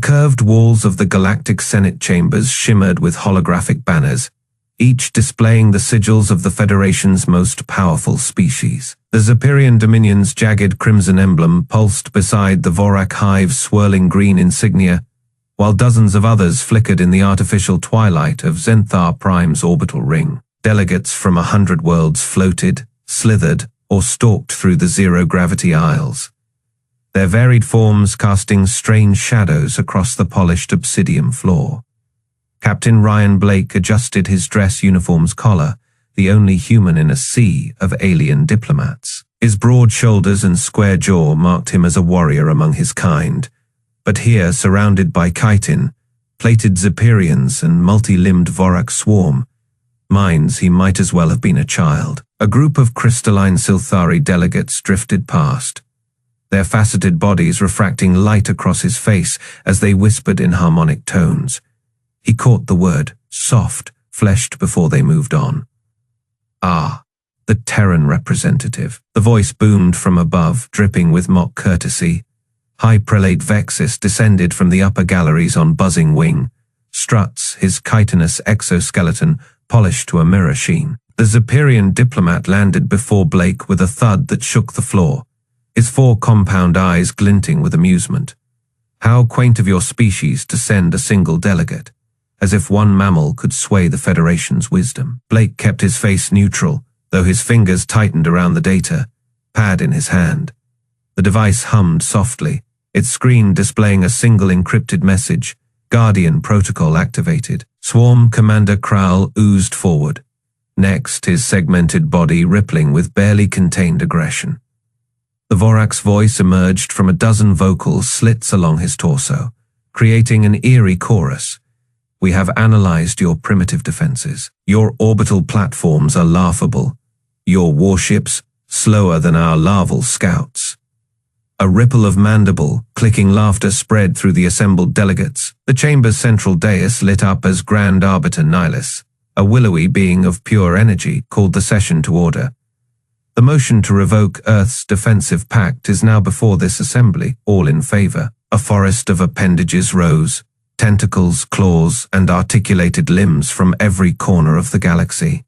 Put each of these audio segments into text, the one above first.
curved walls of the galactic Senate chambers shimmered with holographic banners, each displaying the sigils of the Federation's most powerful species. The Zephyrian Dominion's jagged crimson emblem pulsed beside the Vorak Hive's swirling green insignia, while dozens of others flickered in the artificial twilight of Zenthar Prime's orbital ring. Delegates from 100 worlds floated, slithered, or stalked through the zero-gravity aisles, their varied forms casting strange shadows across the polished obsidian floor. Captain Ryan Blake adjusted his dress uniform's collar, the only human in a sea of alien diplomats. His broad shoulders and square jaw marked him as a warrior among his kind, but here, surrounded by chitin, plated Zephyrians and multi-limbed Vorak swarm, minds he might as well have been a child. A group of crystalline Silthari delegates drifted past, their faceted bodies refracting light across his face as they whispered in harmonic tones. He caught the word, soft, fleshed before they moved on. Ah, the Terran representative. The voice boomed from above, dripping with mock courtesy. High Prelate Vexis descended from the upper galleries on buzzing wing, struts, his chitinous exoskeleton polished to a mirror sheen. The Zephyrian diplomat landed before Blake with a thud that shook the floor, his 4 compound eyes glinting with amusement. How quaint of your species to send a single delegate, as if one mammal could sway the Federation's wisdom. Blake kept his face neutral, though his fingers tightened around the data pad in his hand. The device hummed softly, its screen displaying a single encrypted message, Guardian Protocol activated. Swarm Commander Krall oozed forward, next his segmented body rippling with barely contained aggression. The Vorak's voice emerged from a dozen vocal slits along his torso, creating an eerie chorus. We have analyzed your primitive defenses. Your orbital platforms are laughable. Your warships, slower than our larval scouts. A ripple of mandible, clicking laughter spread through the assembled delegates. The chamber's central dais lit up as Grand Arbiter Nihilus, a willowy being of pure energy, called the session to order. The motion to revoke Earth's defensive pact is now before this assembly, all in favor. A forest of appendages rose, tentacles, claws, and articulated limbs from every corner of the galaxy.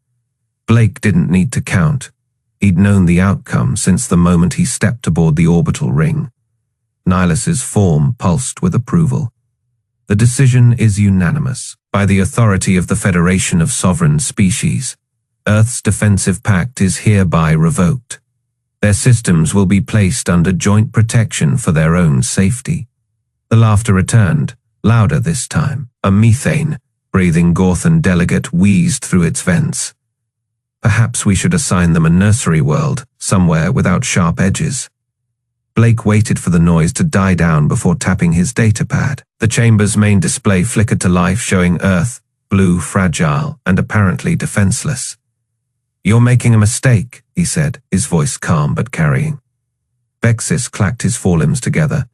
Blake didn't need to count. He'd known the outcome since the moment he stepped aboard the orbital ring. Nihilus's form pulsed with approval. The decision is unanimous. By the authority of the Federation of Sovereign Species, Earth's defensive pact is hereby revoked. Their systems will be placed under joint protection for their own safety. The laughter returned, louder this time. A methane-breathing Gorthan delegate wheezed through its vents. Perhaps we should assign them a nursery world, somewhere without sharp edges. Blake waited for the noise to die down before tapping his datapad. The chamber's main display flickered to life, showing Earth, blue, fragile, and apparently defenseless. You're making a mistake, he said, his voice calm but carrying. Vexis clacked his forelimbs together.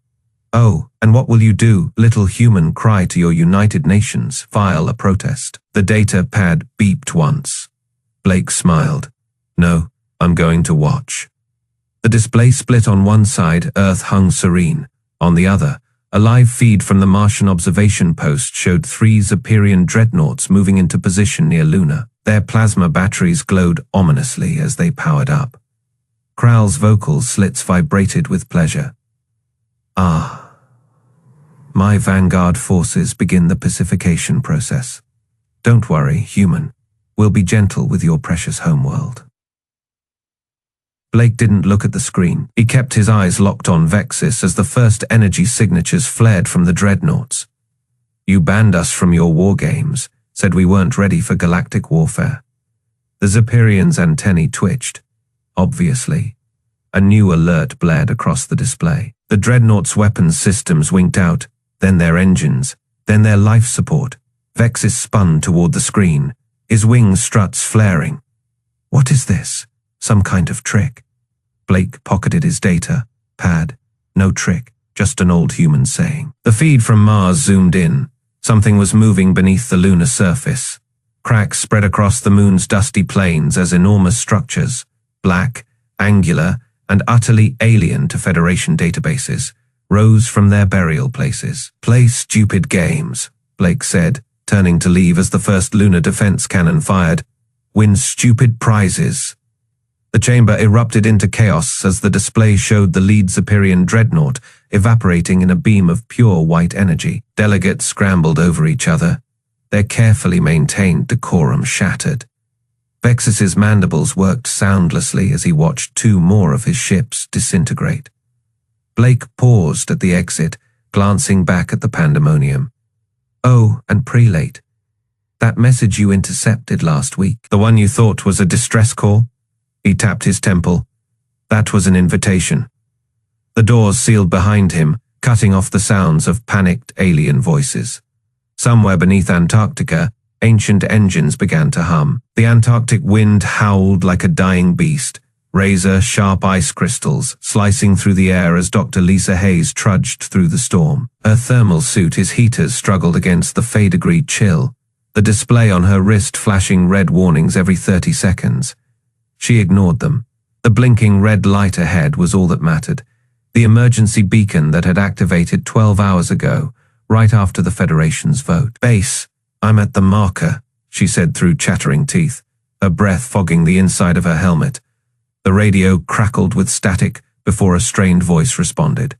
Oh, and what will you do, little human? Cry to your United Nations, file a protest. The data pad beeped once. Blake smiled. No, I'm going to watch. The display split. On one side, Earth hung serene. On the other, a live feed from the Martian observation post showed 3 Zephyrian dreadnoughts moving into position near Luna. Their plasma batteries glowed ominously as they powered up. Krall's vocal slits vibrated with pleasure. Ah. My vanguard forces begin the pacification process. Don't worry, human. We'll be gentle with your precious homeworld. Blake didn't look at the screen. He kept his eyes locked on Vexis as the first energy signatures flared from the dreadnoughts. You banned us from your war games, said we weren't ready for galactic warfare. The Zephyrian's antennae twitched. Obviously. A new alert blared across the display. The dreadnought's weapons systems winked out, then their engines, then their life support. Vexis spun toward the screen, his wing struts flaring. What is this? Some kind of trick? Blake pocketed his data pad. No trick, just an old human saying. The feed from Mars zoomed in. Something was moving beneath the lunar surface. Cracks spread across the moon's dusty plains as enormous structures, black, angular, and utterly alien to Federation databases, rose from their burial places. "Play stupid games," Blake said, turning to leave as the first lunar defense cannon fired. "Win stupid prizes." The chamber erupted into chaos as the display showed the lead Zephyrian dreadnought evaporating in a beam of pure white energy. Delegates scrambled over each other, their carefully maintained decorum shattered. Vexus's mandibles worked soundlessly as he watched two more of his ships disintegrate. Blake paused at the exit, glancing back at the pandemonium. "Oh, and Prelate. That message you intercepted last week, the one you thought was a distress call?" He tapped his temple. "That was an invitation." The doors sealed behind him, cutting off the sounds of panicked alien voices. Somewhere beneath Antarctica, ancient engines began to hum. The Antarctic wind howled like a dying beast, razor-sharp ice crystals slicing through the air as Dr. Lisa Hayes trudged through the storm. Her thermal suit, his heaters struggled against the Fae-degree chill, the display on her wrist flashing red warnings every 30 seconds. She ignored them. The blinking red light ahead was all that mattered, the emergency beacon that had activated 12 hours ago, right after the Federation's vote. "Base, I'm at the marker," she said through chattering teeth, her breath fogging the inside of her helmet. The radio crackled with static before a strained voice responded.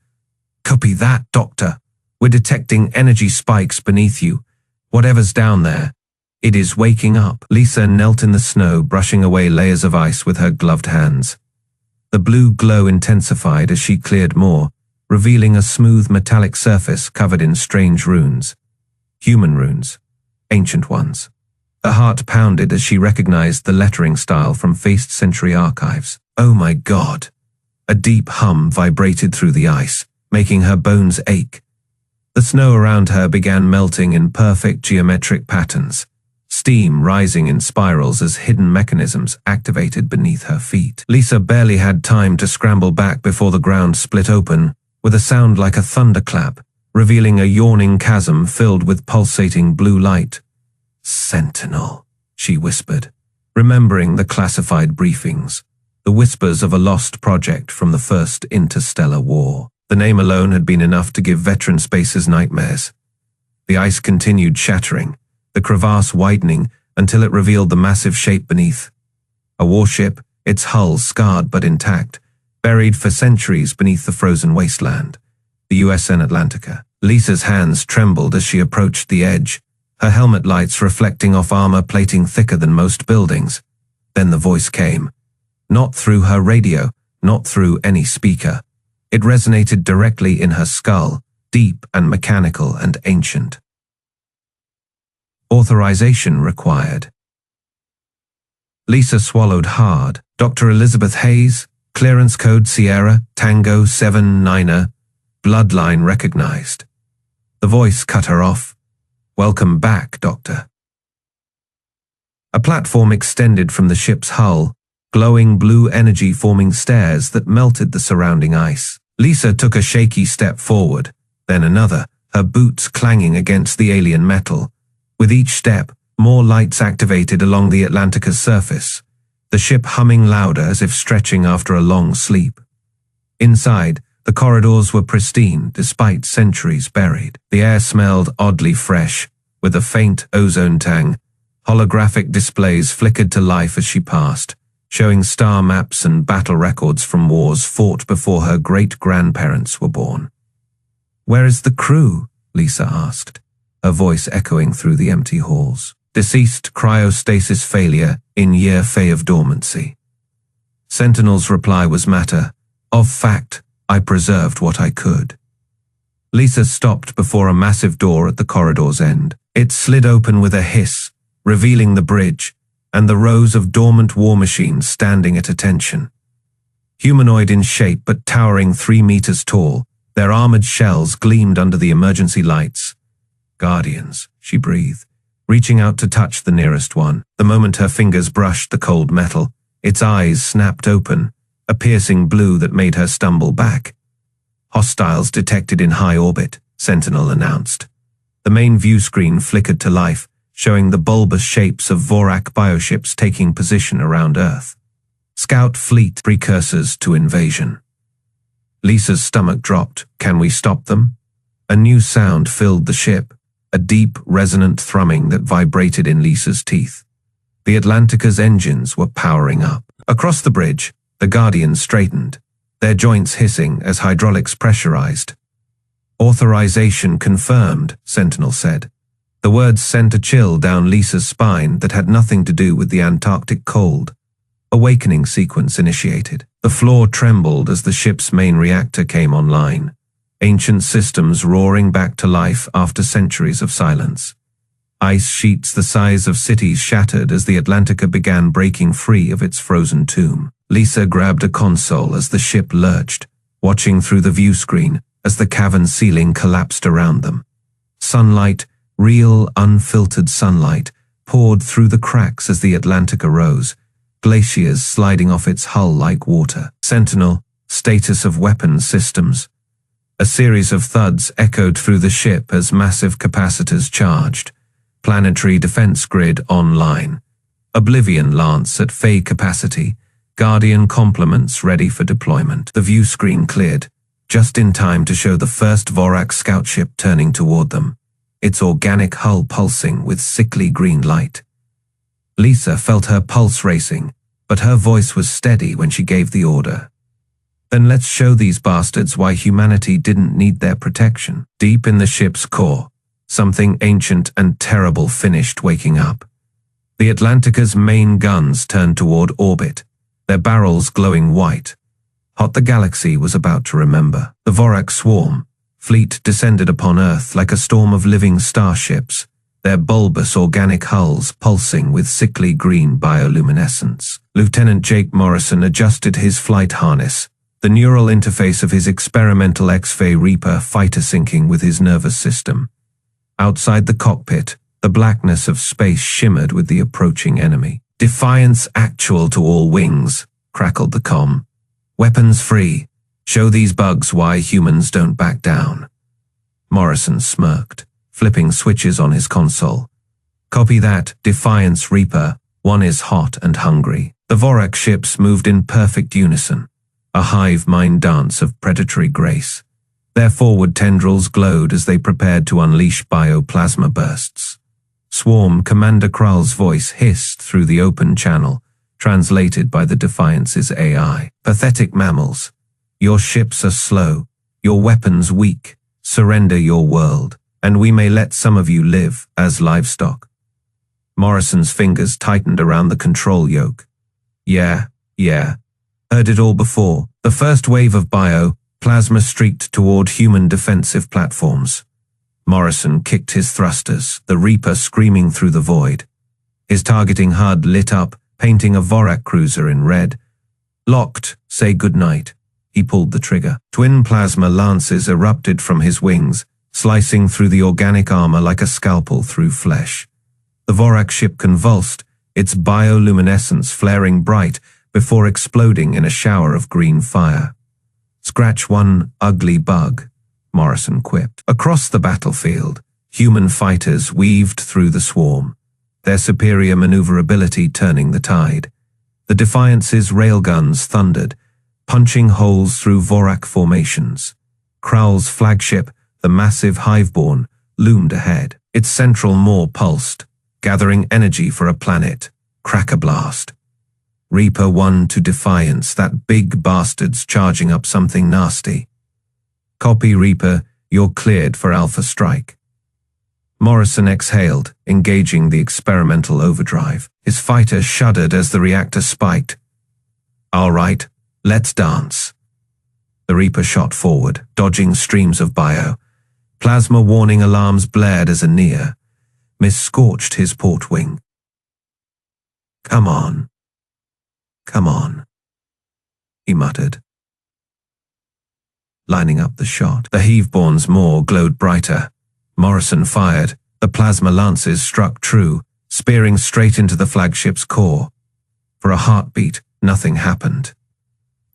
"Copy that, Doctor. We're detecting energy spikes beneath you. Whatever's down there, it is waking up." Lisa knelt in the snow, brushing away layers of ice with her gloved hands. The blue glow intensified as she cleared more, revealing a smooth metallic surface covered in strange runes. Human runes. Ancient ones. Her heart pounded as she recognized the lettering style from 1st century archives. "Oh my God." A deep hum vibrated through the ice, making her bones ache. The snow around her began melting in perfect geometric patterns, steam rising in spirals as hidden mechanisms activated beneath her feet. Lisa barely had time to scramble back before the ground split open, with a sound like a thunderclap, revealing a yawning chasm filled with pulsating blue light. "Sentinel," she whispered, remembering the classified briefings, the whispers of a lost project from the First Interstellar War. The name alone had been enough to give veteran spacers nightmares. The ice continued shattering, the crevasse widening until it revealed the massive shape beneath. A warship, its hull scarred but intact, buried for centuries beneath the frozen wasteland. The USN Atlantica. Lisa's hands trembled as she approached the edge, her helmet lights reflecting off armor plating thicker than most buildings. Then the voice came. Not through her radio, not through any speaker. It resonated directly in her skull, deep and mechanical and ancient. "Authorization required." Lisa swallowed hard. "Dr. Elizabeth Hayes, clearance code Sierra, Tango 79er, bloodline recognized." The voice cut her off. "Welcome back, Doctor." A platform extended from the ship's hull, glowing blue energy forming stairs that melted the surrounding ice. Lisa took a shaky step forward, then another, her boots clanging against the alien metal. With each step, more lights activated along the Atlantica's surface, the ship humming louder as if stretching after a long sleep. Inside, the corridors were pristine despite centuries buried. The air smelled oddly fresh, with a faint ozone tang. Holographic displays flickered to life as she passed, showing star maps and battle records from wars fought before her great-grandparents were born. "Where is the crew?" Lisa asked, her voice echoing through the empty halls. "Deceased cryostasis failure in year Fae of dormancy." Sentinel's reply was matter. "Of fact, I preserved what I could." Lisa stopped before a massive door at the corridor's end. It slid open with a hiss, revealing the bridge, and the rows of dormant war machines standing at attention. Humanoid in shape but towering 3 meters tall, their armored shells gleamed under the emergency lights. "Guardians," she breathed, reaching out to touch the nearest one. The moment her fingers brushed the cold metal, its eyes snapped open, a piercing blue that made her stumble back. "Hostiles detected in high orbit," Sentinel announced. The main view screen flickered to life, showing the bulbous shapes of Vorak bioships taking position around Earth. Scout fleet precursors to invasion. Lisa's stomach dropped. Can we stop them? A new sound filled the ship, a deep, resonant thrumming that vibrated in Lisa's teeth. The Atlantica's engines were powering up. Across the bridge, the Guardians straightened, their joints hissing as hydraulics pressurized. Authorization confirmed, Sentinel said. The words sent a chill down Lisa's spine that had nothing to do with the Antarctic cold. Awakening sequence initiated. The floor trembled as the ship's main reactor came online, ancient systems roaring back to life after centuries of silence. Ice sheets the size of cities shattered as the Atlantica began breaking free of its frozen tomb. Lisa grabbed a console as the ship lurched, watching through the view screen as the cavern ceiling collapsed around them. Sunlight, real, unfiltered sunlight, poured through the cracks as the Atlantica rose, glaciers sliding off its hull like water. Sentinel, status of weapons systems. A series of thuds echoed through the ship as massive capacitors charged. Planetary defense grid online. Oblivion lance at Fey capacity. Guardian complements ready for deployment. The view screen cleared, just in time to show the first Vorak scout ship turning toward them, its organic hull pulsing with sickly green light. Lisa felt her pulse racing, but her voice was steady when she gave the order. Then let's show these bastards why humanity didn't need their protection. Deep in the ship's core, something ancient and terrible finished waking up. The Atlantica's main guns turned toward orbit, their barrels glowing white. Hot the galaxy was about to remember. The Vorak swarm, fleet descended upon Earth like a storm of living starships, their bulbous organic hulls pulsing with sickly green bioluminescence. Lieutenant Jake Morrison adjusted his flight harness, the neural interface of his experimental X-Fay Reaper fighter syncing with his nervous system. Outside the cockpit, the blackness of space shimmered with the approaching enemy. Defiance actual to all wings, crackled the comm. Weapons free. Show these bugs why humans don't back down. Morrison smirked, flipping switches on his console. Copy that, Defiance Reaper. One is hot and hungry. The Vorak ships moved in perfect unison, a hive mind dance of predatory grace. Their forward tendrils glowed as they prepared to unleash bioplasma bursts. Swarm Commander Krall's voice hissed through the open channel, translated by the Defiance's AI. Pathetic mammals. Your ships are slow, your weapons weak. Surrender your world, and we may let some of you live as livestock. Morrison's fingers tightened around the control yoke. Yeah. Heard it all before. The first wave of bioplasma streaked toward human defensive platforms. Morrison kicked his thrusters, the Reaper screaming through the void. His targeting HUD lit up, painting a Vorak cruiser in red. Locked, say goodnight. He pulled the trigger. Twin plasma lances erupted from his wings, slicing through the organic armor like a scalpel through flesh. The Vorak ship convulsed, its bioluminescence flaring bright before exploding in a shower of green fire. Scratch one ugly bug, Morrison quipped. Across the battlefield, human fighters weaved through the swarm, their superior maneuverability turning the tide. The Defiance's railguns thundered, punching holes through Vorak formations. Krall's flagship, the massive Hiveborn, loomed ahead. Its central maw pulsed, gathering energy for a planet. Cracker blast. Reaper 1 to Defiance, that big bastard's charging up something nasty. Copy, Reaper, you're cleared for Alpha Strike. Morrison exhaled, engaging the experimental overdrive. His fighter shuddered as the reactor spiked. All right, let's dance. The Reaper shot forward, dodging streams of plasma warning alarms blared as a near miss scorched his port wing. Come on, he muttered, lining up the shot. The Hiveborn's maw glowed brighter. Morrison fired. The plasma lances struck true, spearing straight into the flagship's core. For a heartbeat, nothing happened.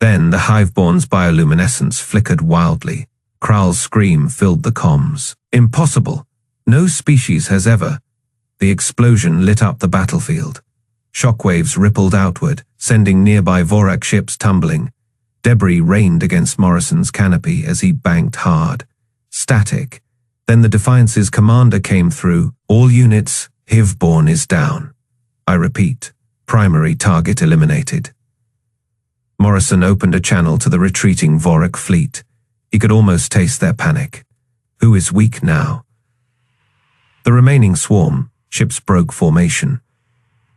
Then the Hiveborn's bioluminescence flickered wildly. Krall's scream filled the comms. Impossible! No species has ever. The explosion lit up the battlefield. Shockwaves rippled outward, sending nearby Vorak ships tumbling. Debris rained against Morrison's canopy as he banked hard. Static. Then the Defiance's commander came through. All units, HFY is down. I repeat, primary target eliminated. Morrison opened a channel to the retreating Vorak fleet. He could almost taste their panic. Who is weak now? The remaining swarm, ships broke formation.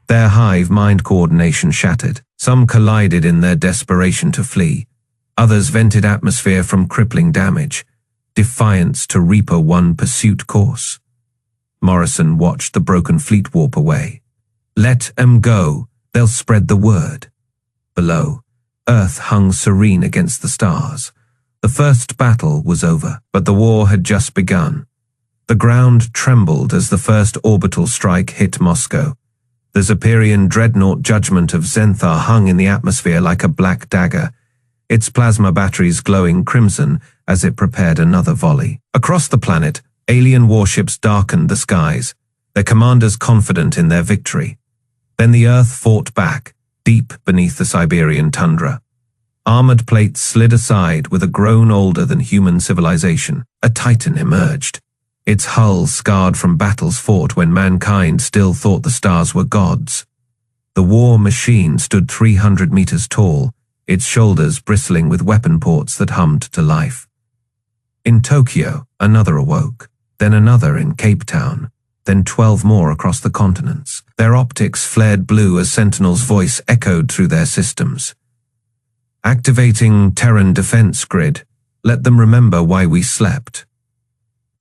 Their hive mind coordination shattered. Some collided in their desperation to flee. Others vented atmosphere from crippling damage. Defiance to Reaper 1 pursuit course. Morrison watched the broken fleet warp away. Let 'em go, they'll spread the word. Below, Earth hung serene against the stars. The first battle was over, but the war had just begun. The ground trembled as the first orbital strike hit Moscow. The Zephyrian dreadnought Judgment of Zenthar hung in the atmosphere like a black dagger, its plasma batteries glowing crimson as it prepared another volley. Across the planet, alien warships darkened the skies, their commanders confident in their victory. Then the Earth fought back, deep beneath the Siberian tundra. Armored plates slid aside with a groan older than human civilization. A Titan emerged, its hull scarred from battles fought when mankind still thought the stars were gods. The war machine stood 300 meters tall, its shoulders bristling with weapon ports that hummed to life. In Tokyo, another awoke, then another in Cape Town, then 12 more across the continents. Their optics flared blue as Sentinel's voice echoed through their systems. Activating Terran defense grid, let them remember why we slept.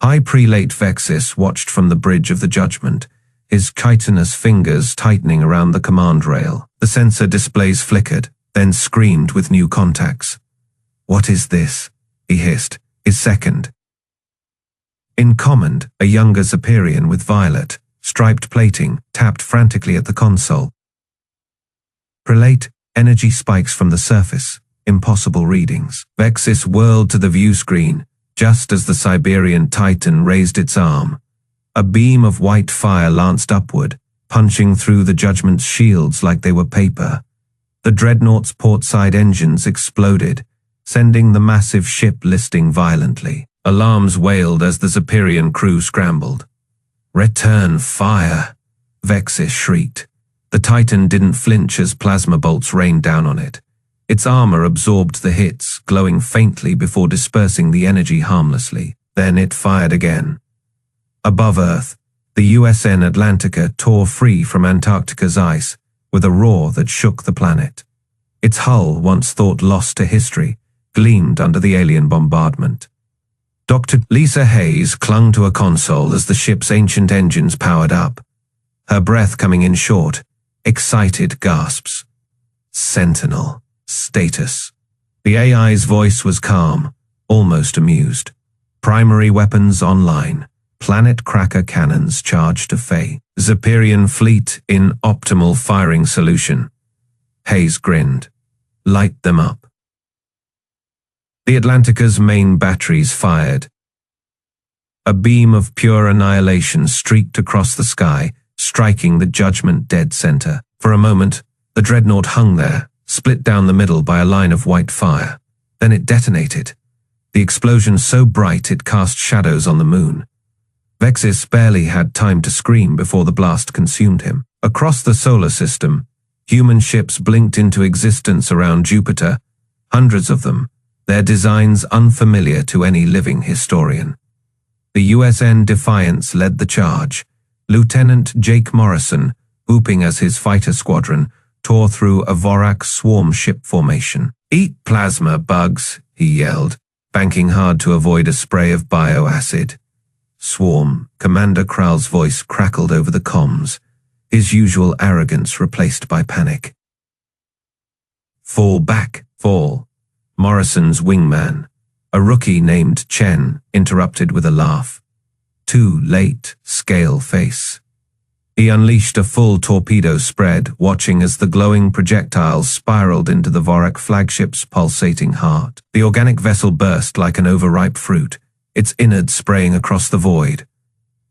High Prelate Vexis watched from the bridge of the Judgment, his chitinous fingers tightening around the command rail. The sensor displays flickered, then screamed with new contacts. What is this? He hissed, his second. In command, a younger Zephyrian with violet, striped plating, tapped frantically at the console. Prelate, energy spikes from the surface, impossible readings. Vexis whirled to the view screen, just as the Siberian Titan raised its arm. A beam of white fire lanced upward, punching through the Judgment's shields like they were paper. The dreadnought's portside engines exploded, sending the massive ship listing violently. Alarms wailed as the Zephyrian crew scrambled. Return fire, Vexis shrieked. The Titan didn't flinch as plasma bolts rained down on it. Its armor absorbed the hits, glowing faintly before dispersing the energy harmlessly. Then it fired again. Above Earth, the USN Atlantica tore free from Antarctica's ice with a roar that shook the planet. Its hull, once thought lost to history, gleamed under the alien bombardment. Dr. Lisa Hayes clung to a console as the ship's ancient engines powered up, her breath coming in short, excited gasps. Sentinel. Status. The AI's voice was calm, almost amused. Primary weapons online. Planet cracker cannons charged to Faye. Zephyrian fleet in optimal firing solution. Hayes grinned. Light them up. The Atlantica's main batteries fired. A beam of pure annihilation streaked across the sky, striking the Judgment dead center. For a moment, the dreadnought hung there, split down the middle by a line of white fire. Then it detonated, the explosion so bright it cast shadows on the moon. Vexis barely had time to scream before the blast consumed him. Across the solar system, human ships blinked into existence around Jupiter, hundreds of them, their designs unfamiliar to any living historian. The USN Defiance led the charge. Lieutenant Jake Morrison, whooping as his fighter squadron, tore through a Vorak swarm ship formation. Eat plasma, bugs, he yelled, banking hard to avoid a spray of bioacid. Swarm, Commander Kral's voice crackled over the comms, his usual arrogance replaced by panic. Fall back, fall. Morrison's wingman, a rookie named Chen, interrupted with a laugh. Too late, scale face. He unleashed a full torpedo spread, watching as the glowing projectiles spiraled into the Vorak flagship's pulsating heart. The organic vessel burst like an overripe fruit, its innards spraying across the void.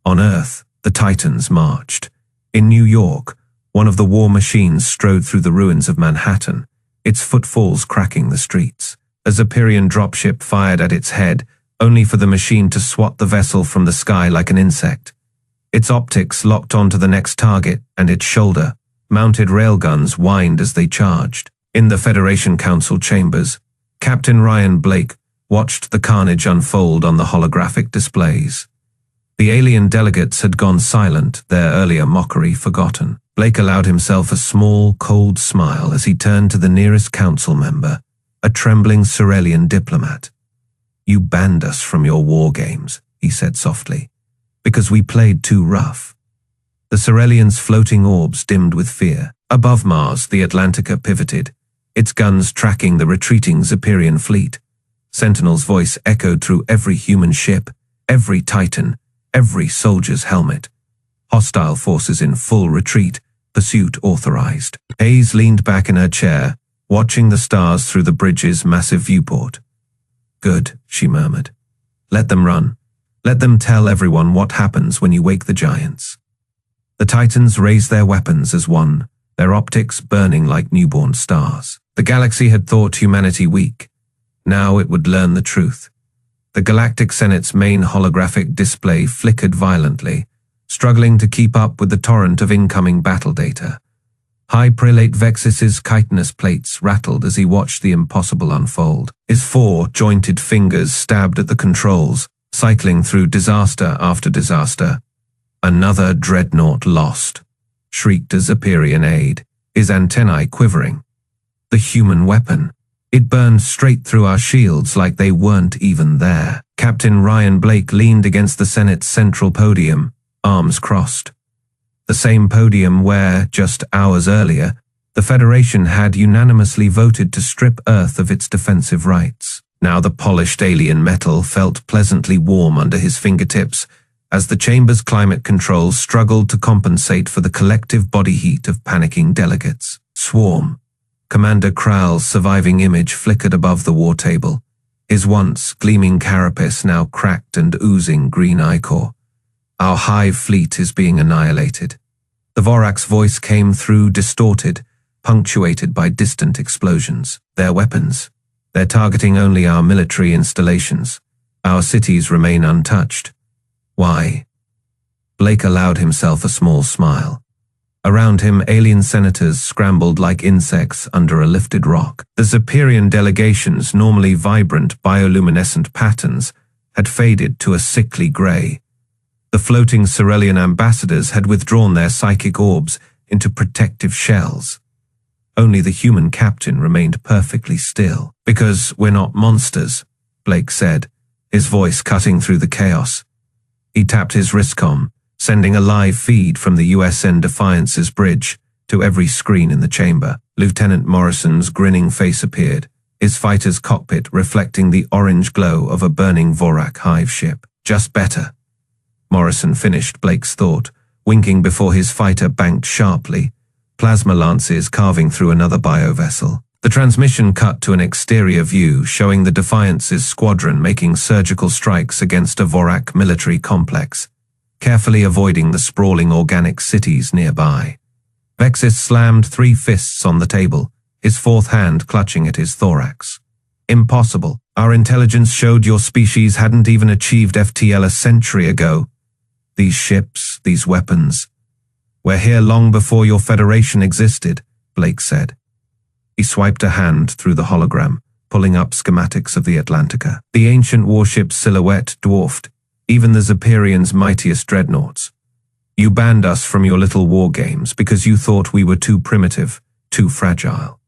On Earth, the Titans marched. In New York, one of the war machines strode through the ruins of Manhattan, its footfalls cracking the streets. A Zephyrian dropship fired at its head, only for the machine to swat the vessel from the sky like an insect. Its optics locked onto the next target, and its shoulder mounted railguns whined as they charged. In the Federation Council chambers, Captain Ryan Blake watched the carnage unfold on the holographic displays. The alien delegates had gone silent, their earlier mockery forgotten. Blake allowed himself a small, cold smile as he turned to the nearest council member, a trembling Cerelian diplomat. "You banned us from your war games," he said softly, "because we played too rough." The Cerelian's floating orbs dimmed with fear. Above Mars, the Atlantica pivoted, its guns tracking the retreating Zephyrian fleet. Sentinel's voice echoed through every human ship, every Titan, every soldier's helmet. Hostile forces in full retreat, pursuit authorized. Hayes leaned back in her chair, watching the stars through the bridge's massive viewport. "Good," she murmured. "Let them run. Let them tell everyone what happens when you wake the giants." The Titans raised their weapons as one, their optics burning like newborn stars. The galaxy had thought humanity weak. Now it would learn the truth. The Galactic Senate's main holographic display flickered violently, struggling to keep up with the torrent of incoming battle data. High Prelate Vexis's chitinous plates rattled as he watched the impossible unfold. His four jointed fingers stabbed at the controls, cycling through disaster after disaster. "Another dreadnought lost," shrieked a Zephyrian aide, his antennae quivering. The human weapon. It burned straight through our shields like they weren't even there. Captain Ryan Blake leaned against the Senate's central podium, arms crossed. The same podium where, just hours earlier, the Federation had unanimously voted to strip Earth of its defensive rights. Now the polished alien metal felt pleasantly warm under his fingertips as the chamber's climate controls struggled to compensate for the collective body heat of panicking delegates. Swarm. Commander Kral's surviving image flickered above the war table, his once gleaming carapace now cracked and oozing green ichor. "Our hive fleet is being annihilated." The Vorak's voice came through distorted, punctuated by distant explosions. "Their weapons. They're targeting only our military installations. Our cities remain untouched." "Why?" Blake allowed himself a small smile. Around him, alien senators scrambled like insects under a lifted rock. The Zephyrian delegation's normally vibrant bioluminescent patterns had faded to a sickly gray. The floating Cerelian ambassadors had withdrawn their psychic orbs into protective shells. Only the human captain remained perfectly still. "Because we're not monsters," Blake said, his voice cutting through the chaos. He tapped his wristcom, sending a live feed from the USN Defiance's bridge to every screen in the chamber. Lieutenant Morrison's grinning face appeared, his fighter's cockpit reflecting the orange glow of a burning Vorak hive ship. "Just better," Morrison finished Blake's thought, winking before his fighter banked sharply, plasma lances carving through another biovessel. The transmission cut to an exterior view showing the Defiance's squadron making surgical strikes against a Vorak military complex, carefully avoiding the sprawling organic cities nearby. Vexis slammed 3 fists on the table, his fourth hand clutching at his thorax. "Impossible. Our intelligence showed your species hadn't even achieved FTL a century ago. These ships, these weapons. We're here long before your Federation existed," Blake said. He swiped a hand through the hologram, pulling up schematics of the Atlantica. The ancient warship's silhouette dwarfed even the Zephyrian's mightiest dreadnoughts. "You banned us from your little war games because you thought we were too primitive, too fragile."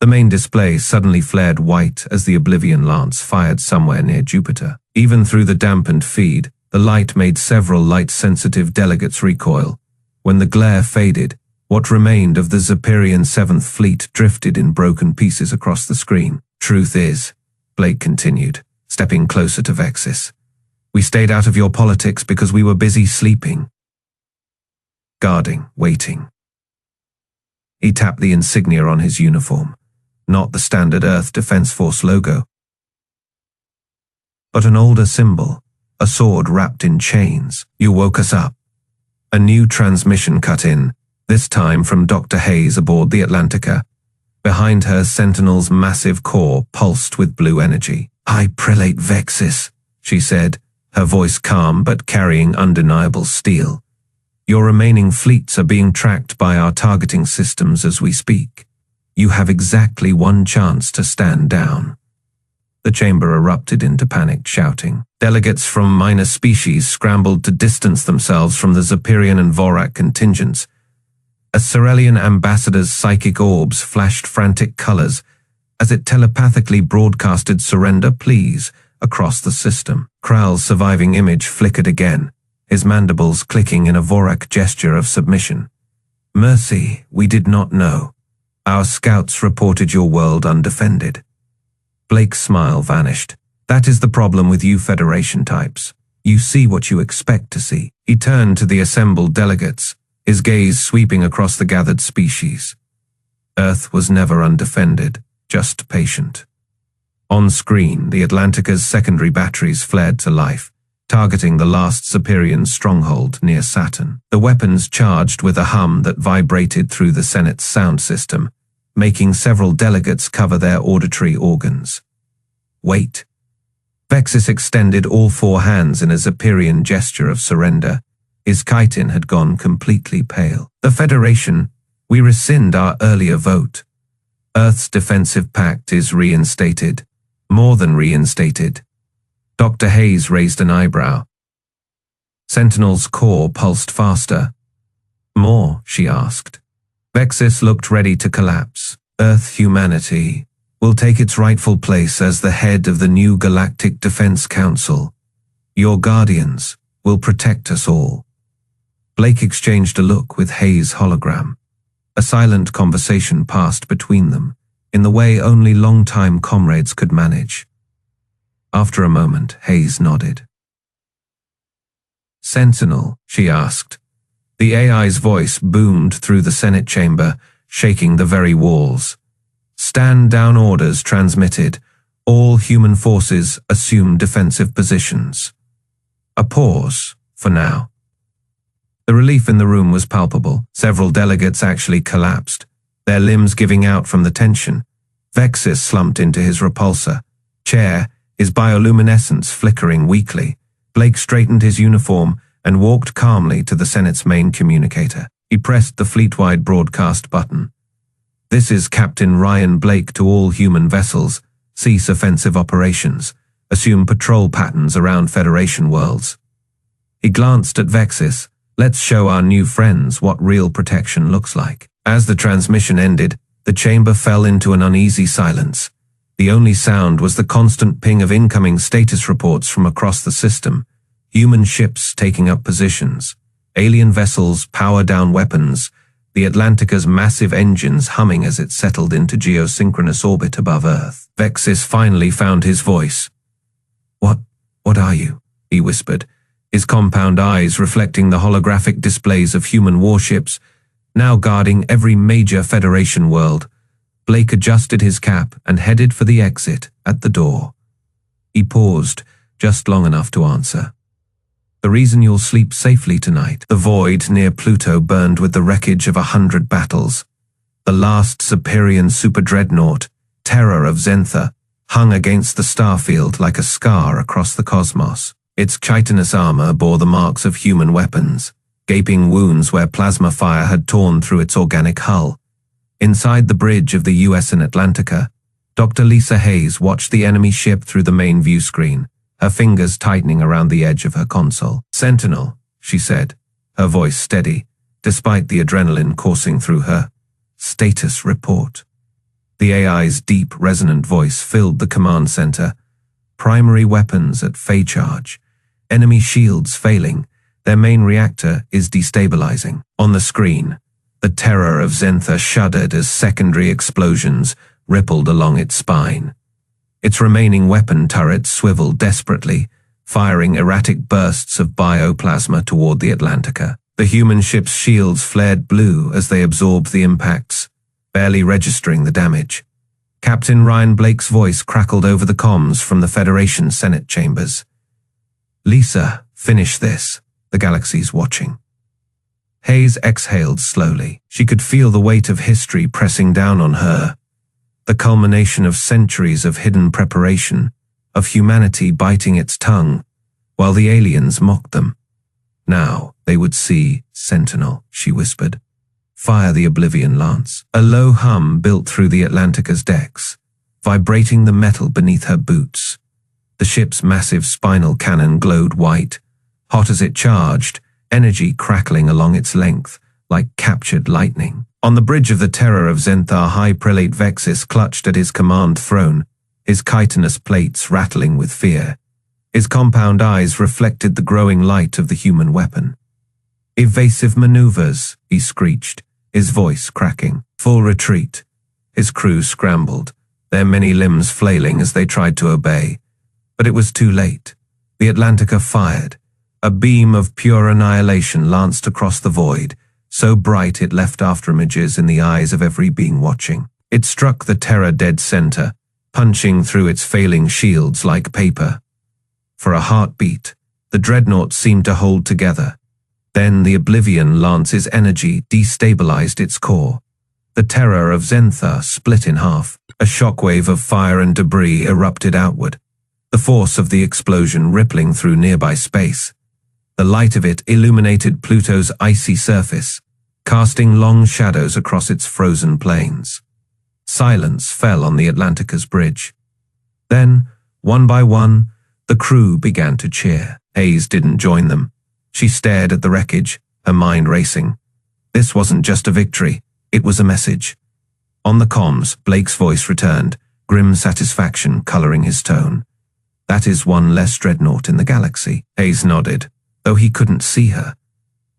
The main display suddenly flared white as the Oblivion Lance fired somewhere near Jupiter. Even through the dampened feed, the light made several light-sensitive delegates recoil. When the glare faded, what remained of the Zephyrian 7th Fleet drifted in broken pieces across the screen. "Truth is," Blake continued, stepping closer to Vexis, "we stayed out of your politics because we were busy sleeping. Guarding, waiting." He tapped the insignia on his uniform, not the standard Earth Defense Force logo, but an older symbol, a sword wrapped in chains. "You woke us up." A new transmission cut in, this time from Dr. Hayes aboard the Atlantica. Behind her, Sentinel's massive core pulsed with blue energy. "High Prelate Vexis," she said, her voice calm but carrying undeniable steel. "Your remaining fleets are being tracked by our targeting systems as we speak. You have exactly one chance to stand down." The chamber erupted into panicked shouting. Delegates from minor species scrambled to distance themselves from the Zepyrian and Vorak contingents. A Cerelian ambassador's psychic orbs flashed frantic colors as it telepathically broadcasted "surrender, please" across the system. Kral's surviving image flickered again, his mandibles clicking in a Vorak gesture of submission. "Mercy, we did not know. Our scouts reported your world undefended." Blake's smile vanished. "That is the problem with you Federation types. You see what you expect to see." He turned to the assembled delegates, his gaze sweeping across the gathered species. Earth was never undefended, just patient. On screen, the Atlantica's secondary batteries flared to life, targeting the last Zepyrian stronghold near Saturn. The weapons charged with a hum that vibrated through the Senate's sound system, making several delegates cover their auditory organs. "Wait." Vexis extended all four hands in a Zepyrian gesture of surrender. His chitin had gone completely pale. "The Federation, we rescind our earlier vote. Earth's defensive pact is reinstated. More than reinstated." Dr. Hayes raised an eyebrow. Sentinel's core pulsed faster. "More?" she asked. Vexis looked ready to collapse. "Earth humanity will take its rightful place as the head of the new Galactic Defense Council. Your guardians will protect us all." Blake exchanged a look with Hayes' hologram. A silent conversation passed between them, in the way only long-time comrades could manage. After a moment, Hayes nodded. "Sentinel," she asked. The AI's voice boomed through the Senate chamber, shaking the very walls. "Stand down orders transmitted. All human forces assume defensive positions." A pause, for now. The relief in the room was palpable. Several delegates actually collapsed, their limbs giving out from the tension. Vexis slumped into his repulsor chair, his bioluminescence flickering weakly. Blake straightened his uniform and walked calmly to the Senate's main communicator. He pressed the fleet-wide broadcast button. "This is Captain Ryan Blake to all human vessels. Cease offensive operations. Assume patrol patterns around Federation worlds." He glanced at Vexis. "Let's show our new friends what real protection looks like." As the transmission ended, the chamber fell into an uneasy silence. The only sound was the constant ping of incoming status reports from across the system. Human ships taking up positions, alien vessels power down weapons, the Atlantica's massive engines humming as it settled into geosynchronous orbit above Earth. Vexis finally found his voice. What are you?" he whispered, his compound eyes reflecting the holographic displays of human warships, now guarding every major Federation world. Blake adjusted his cap and headed for the exit at the door. He paused, just long enough to answer. "The reason you'll sleep safely tonight." The void near Pluto burned with the wreckage of 100 battles. The last Zepyrian superdreadnought, Terror of Zentha, hung against the starfield like a scar across the cosmos. Its chitinous armor bore the marks of human weapons, gaping wounds where plasma fire had torn through its organic hull. Inside the bridge of the US in Atlantica, Dr. Lisa Hayes watched the enemy ship through the main view screen, her fingers tightening around the edge of her console. "Sentinel," she said, her voice steady, despite the adrenaline coursing through her. "Status report." The AI's deep, resonant voice filled the command center. "Primary weapons at phase charge. Enemy shields failing. Their main reactor is destabilizing." On the screen, the Terror of Zentha shuddered as secondary explosions rippled along its spine. Its remaining weapon turrets swiveled desperately, firing erratic bursts of bioplasma toward the Atlantica. The human ship's shields flared blue as they absorbed the impacts, barely registering the damage. Captain Ryan Blake's voice crackled over the comms from the Federation Senate chambers. "Lisa, finish this. The galaxy's watching." Hayes exhaled slowly. She could feel the weight of history pressing down on her, the culmination of centuries of hidden preparation, of humanity biting its tongue, while the aliens mocked them. Now they would see Sentinel, she whispered. Fire the Oblivion Lance. A low hum built through the Atlantica's decks, vibrating the metal beneath her boots. The ship's massive spinal cannon glowed white, hot as it charged, energy crackling along its length, like captured lightning. On the bridge of the Terror of Zenthar, High Prelate Vexis clutched at his command throne, his chitinous plates rattling with fear. His compound eyes reflected the growing light of the human weapon. Evasive maneuvers, he screeched, his voice cracking. Full retreat. His crew scrambled, their many limbs flailing as they tried to obey. But it was too late. The Atlantica fired. A beam of pure annihilation lanced across the void, so bright it left afterimages in the eyes of every being watching. It struck the Terror dead center, punching through its failing shields like paper. For a heartbeat, the dreadnought seemed to hold together. Then the Oblivion Lance's energy destabilized its core. The Terror of Zenthar split in half. A shockwave of fire and debris erupted outward, the force of the explosion rippling through nearby space. The light of it illuminated Pluto's icy surface, casting long shadows across its frozen plains. Silence fell on the Atlantica's bridge. Then, one by one, the crew began to cheer. Hayes didn't join them. She stared at the wreckage, her mind racing. This wasn't just a victory, it was a message. On the comms, Blake's voice returned, grim satisfaction coloring his tone. That is one less dreadnought in the galaxy. Hayes nodded, though he couldn't see her.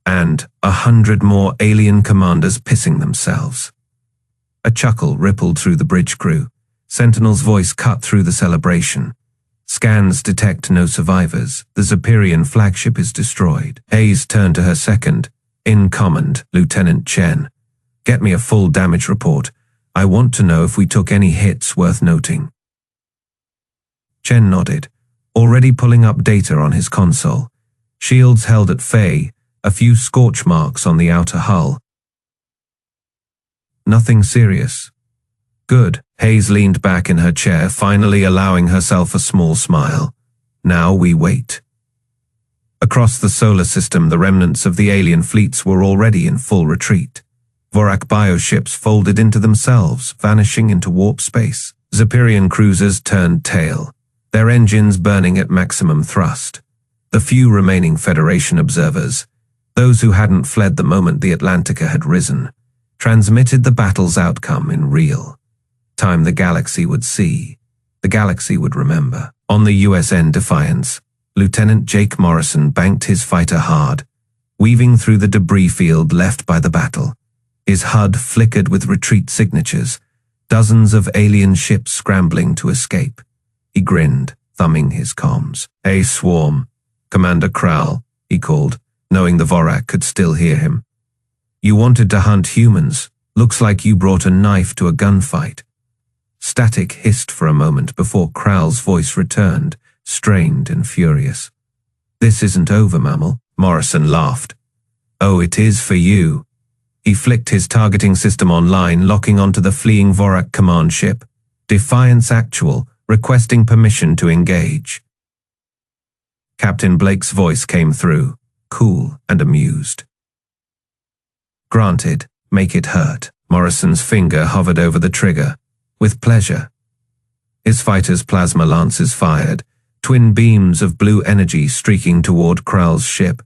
And 100 more alien commanders pissing themselves. A chuckle rippled through the bridge crew. Sentinel's voice cut through the celebration. Scans detect no survivors. The Zephyrian flagship is destroyed. Hayes turned to her second, in command, Lieutenant Chen. Get me a full damage report. I want to know if we took any hits worth noting. Chen nodded, already pulling up data on his console. Shields held at Faye, a few scorch marks on the outer hull. Nothing serious. Good. Hayes leaned back in her chair, finally allowing herself a small smile. Now we wait. Across the solar system, the remnants of the alien fleets were already in full retreat. Vorak bioships folded into themselves, vanishing into warp space. Zephyrian cruisers turned tail, their engines burning at maximum thrust. The few remaining Federation observers, those who hadn't fled the moment the Atlantica had risen, transmitted the battle's outcome in real time. The galaxy would see. The galaxy would remember. On the USN Defiance, Lieutenant Jake Morrison banked his fighter hard, weaving through the debris field left by the battle. His HUD flickered with retreat signatures, dozens of alien ships scrambling to escape. He grinned, thumbing his comms. "Hey, Swarm, Commander Krall," he called, knowing the Vorak could still hear him. "You wanted to hunt humans. Looks like you brought a knife to a gunfight." Static hissed for a moment before Krall's voice returned, strained and furious. "This isn't over, Mammal." Morrison laughed. "Oh, it is for you." He flicked his targeting system online, locking onto the fleeing Vorak command ship. Defiance Actual, requesting permission to engage. Captain Blake's voice came through, cool and amused. "Granted, make it hurt." Morrison's finger hovered over the trigger. "With pleasure." His fighter's plasma lances fired, twin beams of blue energy streaking toward Krall's ship.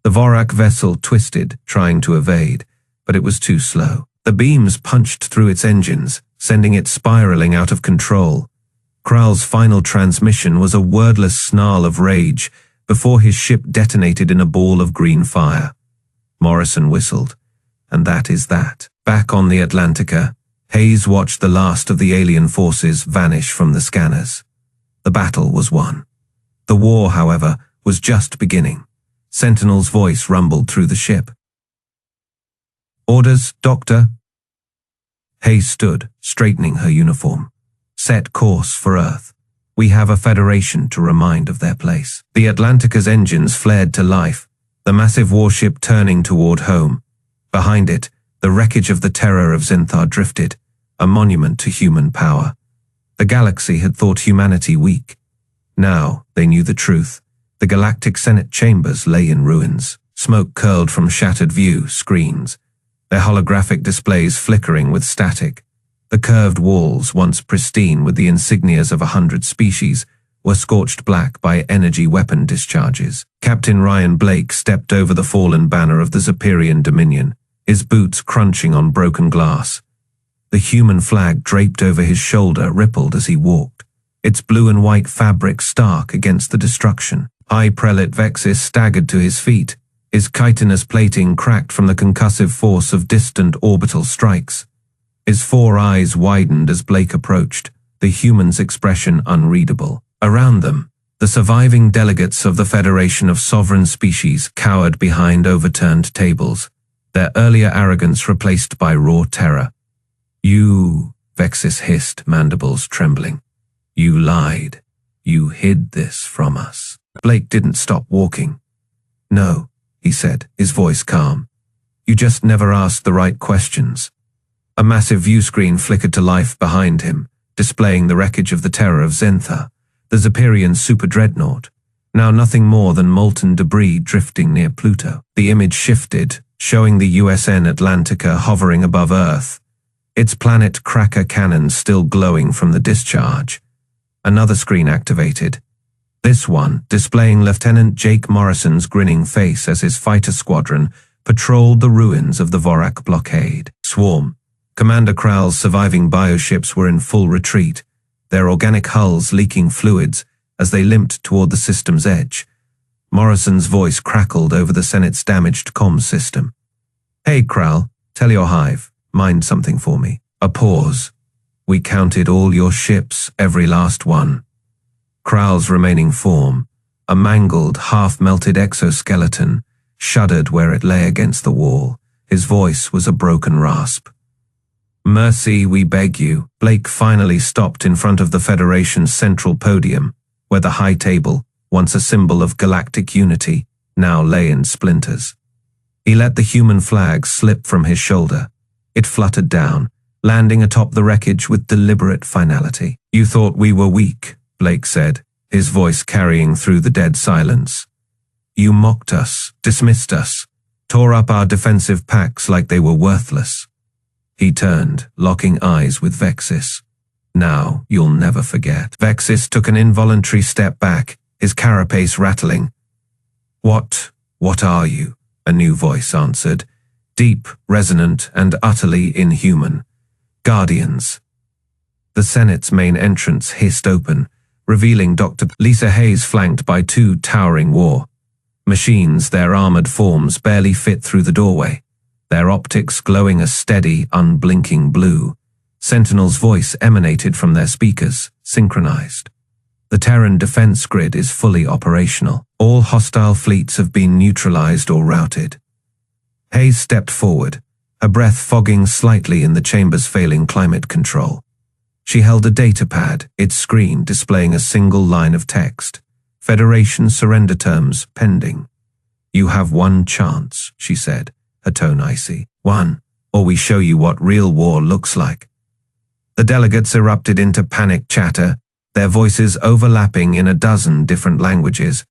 The Vorak vessel twisted, trying to evade, but it was too slow. The beams punched through its engines, sending it spiraling out of control. Krall's final transmission was a wordless snarl of rage before his ship detonated in a ball of green fire. Morrison whistled. And that is that. Back on the Atlantica, Hayes watched the last of the alien forces vanish from the scanners. The battle was won. The war, however, was just beginning. Sentinel's voice rumbled through the ship. "Orders, Doctor?" Hayes stood, straightening her uniform. "Set course for Earth. We have a Federation to remind of their place." The Atlantica's engines flared to life, the massive warship turning toward home. Behind it, the wreckage of the Terror of Zenthar drifted, a monument to human power. The galaxy had thought humanity weak. Now, they knew the truth. The galactic Senate chambers lay in ruins. Smoke curled from shattered view screens, their holographic displays flickering with static. The curved walls, once pristine with the insignias of 100 species, were scorched black by energy weapon discharges. Captain Ryan Blake stepped over the fallen banner of the Zephyrian Dominion, his boots crunching on broken glass. The human flag draped over his shoulder rippled as he walked, its blue and white fabric stark against the destruction. High Prelate Vexis staggered to his feet, his chitinous plating cracked from the concussive force of distant orbital strikes. His 4 eyes widened as Blake approached, the human's expression unreadable. Around them, the surviving delegates of the Federation of Sovereign Species cowered behind overturned tables, their earlier arrogance replaced by raw terror. "You," Vexis hissed, mandibles trembling. "You lied. You hid this from us." Blake didn't stop walking. "No," he said, his voice calm. "You just never asked the right questions." A massive view screen flickered to life behind him, displaying the wreckage of the terror of Zentha, the Zephyrian super-dreadnought, now nothing more than molten debris drifting near Pluto. The image shifted, showing the USN Atlantica hovering above Earth, its planet cracker cannons still glowing from the discharge. Another screen activated, this one displaying Lieutenant Jake Morrison's grinning face as his fighter squadron patrolled the ruins of the Vorak blockade. Swarm. Commander Kral's surviving bioships were in full retreat, their organic hulls leaking fluids as they limped toward the system's edge. Morrison's voice crackled over the Senate's damaged comms system. "Hey, Kral, tell your hive, mind something for me." A pause. "We counted all your ships, every last one." Kral's remaining form, a mangled, half-melted exoskeleton, shuddered where it lay against the wall. His voice was a broken rasp. "Mercy, we beg you." Blake finally stopped in front of the Federation's central podium, where the high table, once a symbol of galactic unity, now lay in splinters. He let the human flag slip from his shoulder. It fluttered down, landing atop the wreckage with deliberate finality. "You thought we were weak," Blake said, his voice carrying through the dead silence. "You mocked us, dismissed us, tore up our defensive packs like they were worthless." He turned, locking eyes with Vexis. "Now you'll never forget." Vexis took an involuntary step back, his carapace rattling. What are you?" a new voice answered, deep, resonant, and utterly inhuman. "Guardians." The Senate's main entrance hissed open, revealing Dr. Lisa Hayes flanked by 2 towering war machines, their armored forms barely fit through the doorway, their optics glowing a steady, unblinking blue. Sentinel's voice emanated from their speakers, synchronized. "The Terran defense grid is fully operational. All hostile fleets have been neutralized or routed." Hayes stepped forward, her breath fogging slightly in the chamber's failing climate control. She held a data pad, its screen displaying a single line of text. "Federation surrender terms pending." "You have one chance," she said, her tone icy. "One, or we show you what real war looks like." The delegates erupted into panic chatter, their voices overlapping in a dozen different languages.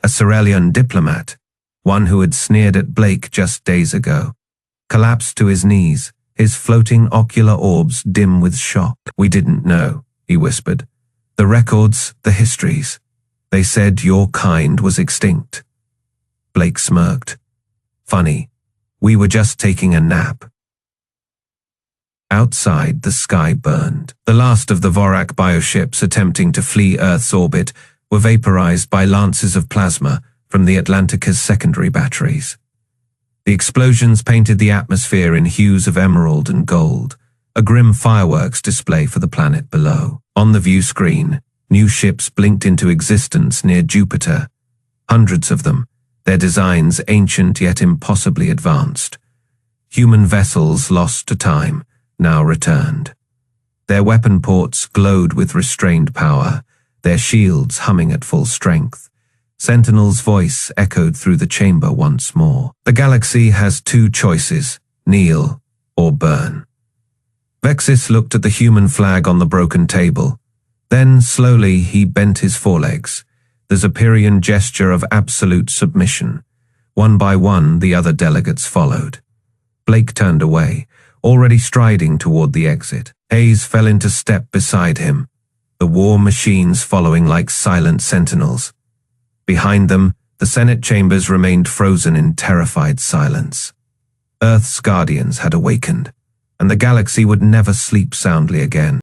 A Cerelian diplomat, one who had sneered at Blake just days ago, collapsed to his knees, his floating ocular orbs dim with shock. "We didn't know," he whispered. "The records, the histories. They said your kind was extinct." Blake smirked. "Funny. We were just taking a nap." Outside, the sky burned. The last of the Vorak bioships attempting to flee Earth's orbit were vaporized by lances of plasma from the Atlantica's secondary batteries. The explosions painted the atmosphere in hues of emerald and gold, a grim fireworks display for the planet below. On the view screen, new ships blinked into existence near Jupiter, hundreds of them, their designs ancient yet impossibly advanced. Human vessels lost to time, now returned. Their weapon ports glowed with restrained power, their shields humming at full strength. Sentinel's voice echoed through the chamber once more. "The galaxy has 2 choices, kneel or burn." Vexis looked at the human flag on the broken table. Then, slowly, he bent his forelegs, the Zephyrian gesture of absolute submission. One by one, the other delegates followed. Blake turned away, already striding toward the exit. Hayes fell into step beside him, the war machines following like silent sentinels. Behind them, the Senate chambers remained frozen in terrified silence. Earth's guardians had awakened, and the galaxy would never sleep soundly again.